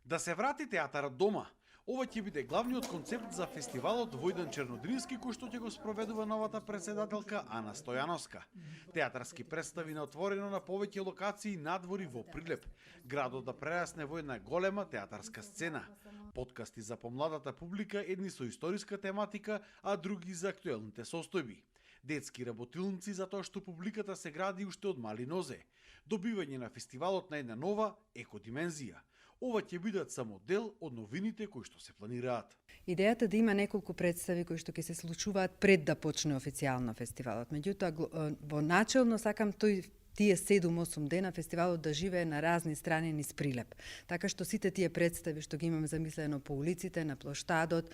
Да се врати театарот дома. Ова ќе биде главниот концепт за фестивалот Војдан Чернодрински, кој што ќе го спроведува новата председателка Ана Стојановска. Театарски представи на отворено на повеќе локации надвори во Прилеп. Градот да прерасне во една голема театарска сцена. Подкасти за помладата публика, едни со историска тематика, а други за актуелните состојби. Детски работилници за тоа што публиката се гради уште од мали нозе. Добивање на фестивалот на една нова екодимензија. Ова ќе бидат само дел од новините кои што се планираат. Идејата да има неколку представи кои што ќе се случуваат пред да почне официјално фестивалот. Меѓутоа, во начелно сакам тие 7-8 дена фестивалот да живее на разни страни низ Прилеп. Така што сите тие представи што ги имаме замислено по улиците, на плоштадот,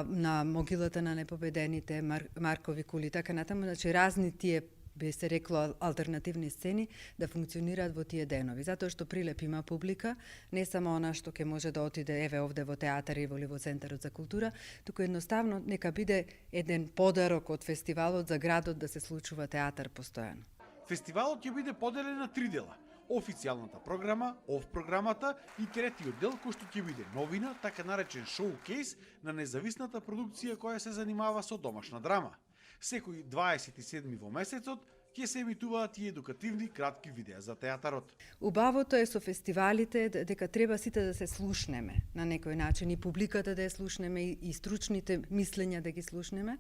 на могилата на непобедените, Маркови кули, така натаму, значи разни тие би се рекло алтернативни сцени да функционираат во тие денови. Затоа што Прилеп има публика, не само она што ќе може да отиде еве овде во театар или во Центарот за култура, туку едноставно нека биде еден подарок од фестивалот за градот да се случува театар постојано. Фестивалот ќе биде поделен на 3 дела. Официјалната програма, програмата и третиот дел кој што ќе биде новина, така наречен шоу-кейс на независната продукција која се занимава со домашна драма. Секој 27 во месецот ќе се емитуваат и едукативни кратки видеа за театарот. Убавото е со фестивалите дека треба сите да се слушнеме на некој начин, и публиката да ја слушнеме, и стручните мислења да ги слушнеме.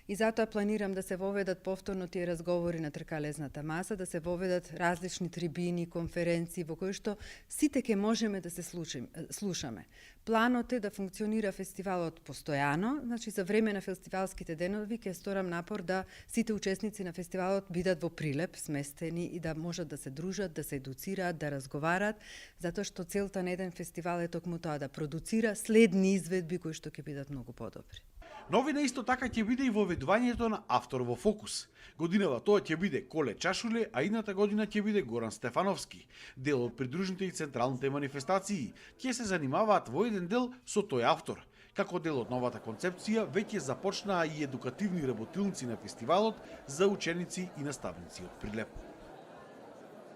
И затоа планирам да се воведат повторно тие разговори на тркалезната маса, да се воведат различни трибини, конференции во кои што сите ќе можеме да се слушаме. Планот е да функционира фестивалот постојано, значи за време на фестивалските денови ќе сторам напор да сите учесници на фестивалот бидат во Прилеп сместени и да можат да се дружат, да се едуцираат, да разговарат, затоа што целта на еден фестивал е токму тоа, да продуцира следни изведби кои што ќе бидат многу подобри. Новина исто така ќе биде и воведувањето на автор во фокус. Годинава тоа ќе биде Коле Чашуле, а идната година ќе биде Горан Стефановски. Дел од придружните и централните манифестации ќе се занимаваат во еден дел со тој автор. Како дел од новата концепција, веќе започнаа и едукативни работилници на фестивалот за ученици и наставници од Прилеп.